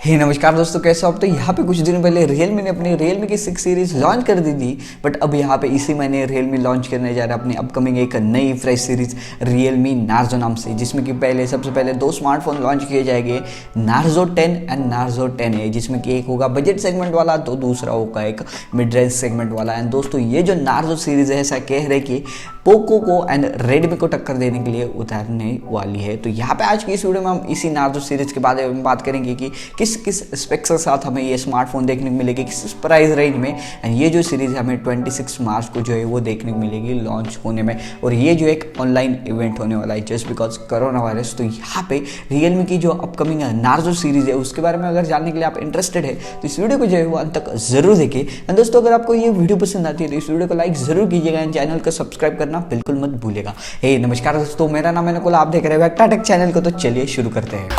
हे नमस्कार दोस्तों, कैसे हो आप। तो यहाँ पे कुछ दिन पहले Realme ने अपनी Realme की 6 सीरीज लॉन्च कर दी थी। बट अब यहाँ पे इसी महीने Realme लॉन्च करने जा रहा है अपनी अपकमिंग एक नई फ्रेश सीरीज Realme Narzo नाम से, जिसमें कि सबसे पहले दो स्मार्टफोन लॉन्च किए जाएंगे, Narzo 10 एंड Narzo 10A, जिसमें कि एक होगा बजट सेगमेंट वाला तो दूसरा होगा एक मिड रेंज सेगमेंट वाला। एंड दोस्तों ये जो Narzo सीरीज है ऐसा कह रहे कि पोको को एंड Redmi को टक्कर देने के लिए उतारने वाली है। तो यहाँ पे आज की इस वीडियो में हम इसी Narzo सीरीज के बारे में बात करेंगे कि किस स्पेक्स के साथ हमें ये स्मार्टफोन देखने को मिलेगी, किस प्राइस रेंज में। एंड ये जो सीरीज है हमें 26 मार्च को जो है वो देखने को मिलेगी लॉन्च होने में। और ये जो एक ऑनलाइन इवेंट होने वाला है जस्ट बिकॉज कोरोना वायरस। तो यहाँ पे Realme की जो अपकमिंग Narzo सीरीज है उसके बारे में अगर जानने के लिए आप इंटरेस्टेड है तो इस वीडियो को जो है वो अंत तक जरूर देखें। एंड दोस्तों अगर आपको ये वीडियो पसंद आती है तो इस वीडियो को लाइक जरूर कीजिएगा एंड चैनल को सब्सक्राइब करना बिल्कुल मत भूलिएगा। हे नमस्कार दोस्तों, मेरा नाम है नकुल, आप देख रहे हैं टेक चैनल को। तो चलिए शुरू करते हैं।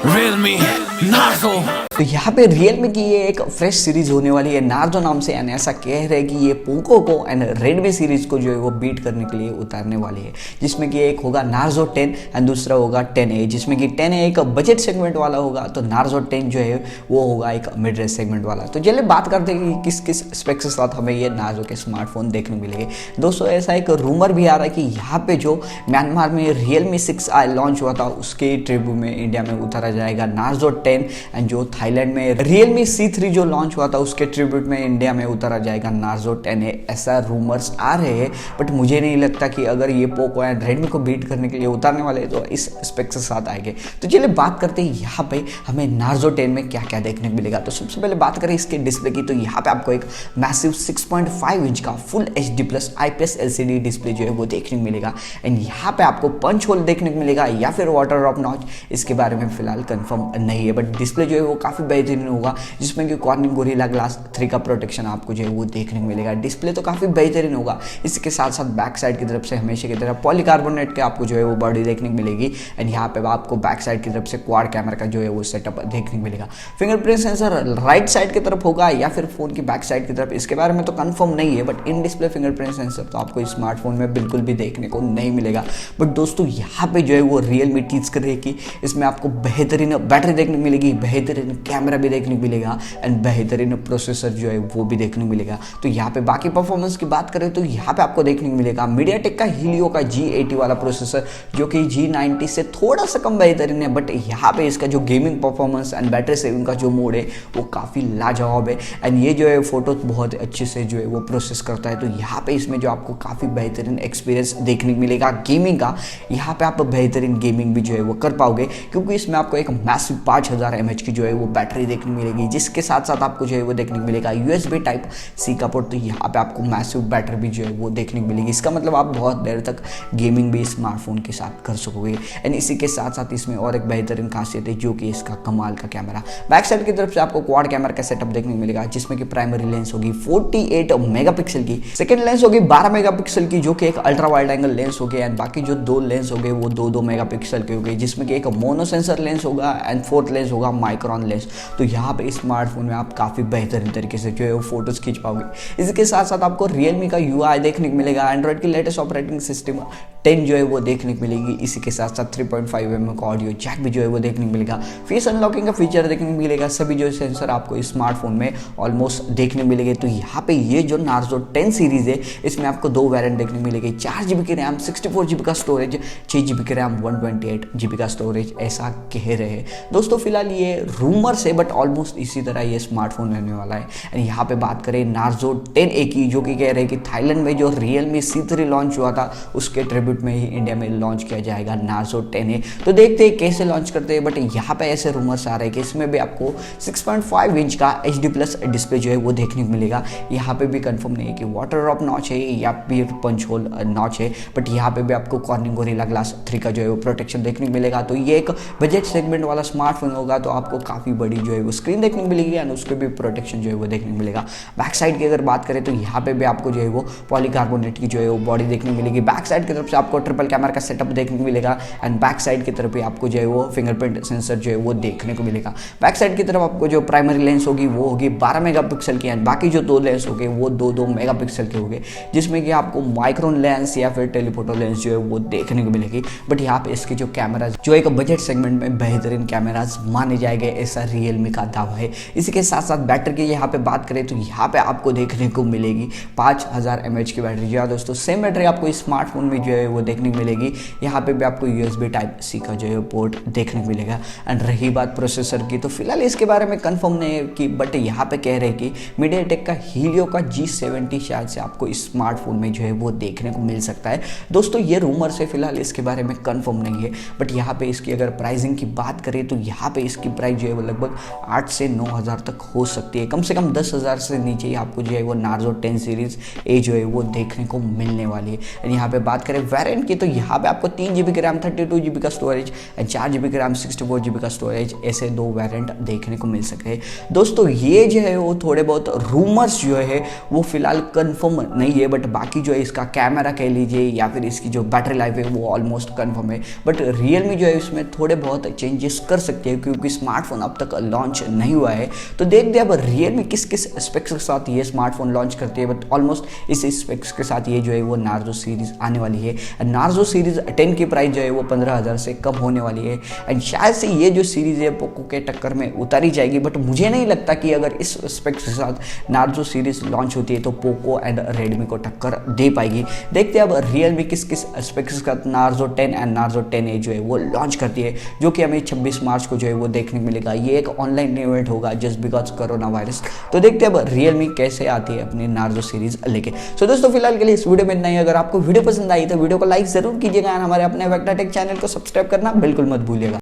Realme Narzo। तो यहाँ पे Realme की ये एक फ्रेश सीरीज होने वाली है Narzo नाम से। एंड ऐसा कह रहे हैं कि ये पोको को एंड Redmi सीरीज को जो है वो बीट करने के लिए उतारने वाली है, जिसमें कि एक होगा Narzo 10 एंड दूसरा होगा 10A, जिसमें कि 10A एक बजट सेगमेंट वाला होगा तो Narzo 10 जो है वो होगा एक मिड रेंज सेगमेंट वाला। तो चलिए बात करते हैं कि किस किस स्पेक्स के साथ हमें ये Narzo के स्मार्टफोन देखने को मिलेंगे। दोस्तों ऐसा एक रूमर भी आ रहा है कि यहाँ पे जो म्यांमार में Realme 6i लॉन्च हुआ था उसके ट्रिब्यूट में इंडिया में उतारा जाएगा Narzo 10 एंड जो थाईलैंड में Realme C3 जो लॉन्च हुआ था उसके ट्रिब्यूट में इंडिया में उतारा जाएगा Narzo 10A। ऐसा रूमर्स आ रहे हैं बट मुझे नहीं लगता कि अगर ये पोको एंड Redmi को बीट करने के लिए उतारने वाले तो इस स्पेक्स के साथ आएंगे। तो चलिए बात करते हैं यहाँ पे हमें Narzo 10 में क्या क्या देखने को मिलेगा। तो सबसे पहले बात करें इसके डिस्प्ले की, तो यहाँ पे आपको एक मैसिव 6.5 इंच का full HD plus IPS LCD display जो है वो देखने को मिलेगा। एंड यहाँ पे आपको पंच होल देखने को मिलेगा या फिर वाटर ड्रॉप नॉच, इसके बारे में फिलहाल कंफर्म नहीं है। बट डिस्प्ले जो है वो काफ़ी बेहतरीन होगा, जिसमें कि कॉर्निंग गोरिल्ला ग्लास 3 का प्रोटेक्शन आपको जो है वो देखने को मिलेगा। डिस्प्ले तो काफ़ी बेहतरीन होगा। इसके साथ साथ बैक साइड की तरफ से हमेशा की तरह पॉलीकार्बोनेट के आपको जो है वो बॉडी देखने को मिलेगी। एंड यहाँ पे आपको बैक साइड की तरफ से क्वाड कैमरा का जो है वो सेटअप देखने को मिलेगा। फिंगरप्रिंट सेंसर राइट साइड की तरफ होगा या फिर फोन की बैक साइड की तरफ, इसके बारे में तो कंफर्म नहीं है। But in display fingerprint sensor तो आपको स्मार्टफोन में बिल्कुल भी देखने को नहीं मिलेगा। बट दोस्तों यहाँ पे जो है वो Realme टीच कर रही है कि इसमें आपको बेहतरीन बैटरी देखने को मिलेगी, बेहतरीन कैमरा भी देखने को मिलेगा एंड बेहतरीन प्रोसेसर जो है वो भी देखने को मिलेगा। तो यहाँ पे बाकी परफॉर्मेंस की बात करें तो यहाँ पे आपको देखने को मिलेगा मीडियाटेक का हीलियो का G80 वाला प्रोसेसर, जो कि G90 से थोड़ा सा कम बेहतरीन है। बट यहाँ पे इसका जो gaming performance and battery saving का जो मोड है वो काफ़ी लाजवाब है। एंड ये जो है फोटो बहुत अच्छे से जो है वो प्रोसेस करता है। तो यहाँ पे इसमें जो आपको काफ़ी बेहतरीन एक्सपीरियंस देखने को मिलेगा गेमिंग का। यहाँ पे आप बेहतरीन गेमिंग भी जो है वो कर पाओगे, क्योंकि इसमें आपको एक मैसिव 5000 mAh की जो है वो बैटरी देखने को मिलेगी, जिसके साथ साथ आपको जो है वो देखने को मिलेगा USB टाइप C का पोर्ट। तो यहाँ पे आपको मैसिव बैटरी भी जो है वो देखने को मिलेगी। इसका मतलब आप बहुत देर तक गेमिंग भी स्मार्टफोन के साथ कर सकोगे। एंड इसी के साथ साथ इसमें और एक बेहतरीन खासियत है जो कि इसका कमाल का कैमरा। बैक साइड की तरफ से आपको क्वाड कैमरा का सेटअप देखने को मिलेगा, जिसमें कि प्राइमरी लेंस होगी 48 मेगापिक्सल की, सेकेंड लेंस होगी 12 मेगापिक्सल की जो कि एक अल्ट्रा वाइड एंगल लेंस होगी। एंड बाकी जो दो लेंस होंगे वो 2-2 मेगापिक्सल के होंगे, जिसमें कि एक मोनो सेंसर लेंस होगा एंड फोर्थ लेंस होगा माइक्रोन लेंस। तो यहाँ पे स्मार्टफोन में आप काफ़ी बेहतरीन तरीके से जो है वो फोटोज खींच पाओगे। इसके साथ साथ आपको Realme का UI देखने को मिलेगा, एंड्रॉइड की लेटेस्ट ऑपरेटिंग सिस्टम 10 जो है वो देखने को मिलेगी। इसी के साथ साथ 3.5mm का ऑडियो जैक भी जो है वो देखने को मिलेगा। फेस अनलॉकिंग का फीचर देखने को मिलेगा। सभी जो सेंसर आपको स्मार्टफोन में ऑलमोस्ट देखने को मिलेगे। तो यहाँ पे ये जो Narzo 10 सीरीज है इसमें आपको दो वेरिएंट देखने को मिलेगी, 4GB की रैम, 64GB का स्टोरेज, 6GB की रैम, 128GB का स्टोरेज, ऐसा कह रहे हैं। दोस्तों फिलहाल ये रूमर्स है बट ऑलमोस्ट इसी तरह ये स्मार्टफोन रहने वाला है। एंड यहाँ पे बात करें Narzo 10A की, जो कि कह रहे हैं कि थाईलैंड में जो Realme C3 लॉन्च हुआ था उसके ट्रिब्यूट में ही इंडिया में लॉन्च किया जाएगा Narzo 10A। तो देखते हैं कैसे लॉन्च करते हैं। बट यहाँ पे ऐसे रूमर्स आ रहे हैं कि इसमें भी आपको 6.5 इंच का HD प्लस डिस्प्ले जो है वो देखने को मिलेगा। यहाँ पे भी कंफर्म नहीं है कि वाटर ड्रॉप नॉच है या फिर पंच होल नॉच है। बट यहाँ पे भी आपको कॉर्निंग गोरिल्ला ग्लास 3 का जो है वो प्रोटेक्शन देखने को मिलेगा। तो ये एक बजट सेगमेंट वाला स्मार्टफोन होगा, तो आपको काफ़ी बड़ी जो है वो स्क्रीन देखने को मिलेगी एंड उसके भी प्रोटेक्शन जो है वो देखने को मिलेगा। बैक साइड की अगर बात करें तो यहाँ पे भी आपको जो है वो पॉलीकार्बोनेट की जो है वो बॉडी देखने को मिलेगी। बैक साइड की तरफ से आपको ट्रिपल कैमरा का सेटअप देखने को मिलेगा एंड बैक साइड की तरफ भी आपको जो है वो फिंगरप्रिंट सेंसर जो है वो देखने को मिलेगा। बैक साइड की तरफ आपको जो प्राइमरी लेंस होगी वो होगी 12 मेगापिक्सल की एंड बाकी जो दो लेंस होंगे वो 2 मेगापिक्सल के होंगे, जिसमें कि आपको माइक्रोन लेंस या फिर टेलीफोटो लेंस जो है वो देखने को मिलेगी। बट यहाँ पे इसके जो कैमराज जो एक बजट सेगमेंट में बेहतरीन कैमराज माने जाएंगे, ऐसा रियलमी का दावा है। इसी के साथ साथ बैटरी की यहाँ पे बात करें तो यहाँ पे आपको देखने को मिलेगी 5000 mAh की बैटरी। जी हाँ दोस्तों, सेम बैटरी आपको स्मार्टफोन में जो है वो देखने को मिलेगी। यहाँ पे भी आपको USB Type-C का जो है पोर्ट देखने को मिलेगा। एंड रही बात प्रोसेसर की, तो फिलहाल इसके बारे में कंफर्म नहीं है कि, बट यहाँ पे कह रहे हैं कि मीडियाटेक का हीलियो का G70 शायद से आपको स्मार्टफोन में जो है वो देखने को मिल सकता है। दोस्तों ये रूमर से फिलहाल इसके बारे में कंफर्म नहीं है, बट यहाँ पे इसकी अगर प्राइसिंग की बात करें तो यहाँ पे इसकी प्राइस जो है वो लगभग 8 से 9 हज़ार तक हो सकती है। कम से कम 10 हज़ार से नीचे ही आपको जो है वो नार्जो 10 सीरीज ए जो है वो देखने को मिलने वाली है। यहाँ पे बात करें वेरिएंट की तो यहाँ पे आपको 3 GB की रैम 32 GB का स्टोरेज एंड 4 GB की रैम 64 GB का स्टोरेज, ऐसे 2 वेरिएंट देखने को मिल सके। दोस्तों ये जो है वो थोड़े बहुत रूमर्स जो है वो फिलहाल कंफर्म नहीं है, बट बाकी जो है इसका कैमरा कह लीजिए या फिर इसकी जो बैटरी लाइफ है वो ऑलमोस्ट कंफर्म है। बट रियलमी जो है इसमें थोड़े बहुत चेंजेस कर सकती है क्योंकि स्मार्टफोन अब तक लॉन्च नहीं हुआ है। तो देखते हैं अब रियलमी किस किस स्पेक्स के साथ ये स्मार्टफोन लॉन्च करती है। बट ऑलमोस्ट इस स्पेक्स के साथ ये जो है वो नार्जो सीरीज आने वाली है। नार्जो सीरीज 10 की प्राइस जो है वो 15,000 से कम होने वाली है एंड शायद से ये जो सीरीज है पोको के टक्कर में उतारी जाएगी। बट मुझे नहीं लगता कि अगर इस स्पेक्स के साथ नार्जो सीरीज लॉन्च होती है तो पोको एंड रेडमी को टक्कर दे पाएगी। देखते हैं अब रियलमी किस किस स्पेक्स के साथ नार्जो 10 एंड नार्जो 10A जो है वो लॉन्च करती है, जो कि हमें 26 मार्च को जो है वो देखने को मिलेगा। ये एक ऑनलाइन इवेंट होगा जस्ट बिकॉज कोरोना वायरस। तो देखते हैं अब रियलमी कैसे आती है अपनी नार्जो सीरीज लेके। सो दोस्तों फिलहाल के लिए इस वीडियो में इतना ही। अगर आपको वीडियो पसंद आई तो वीडियो को लाइक जरूर कीजिएगा, हमारे अपने वेक्टर टेक चैनल को सब्सक्राइब करना बिल्कुल मत भूलिएगा।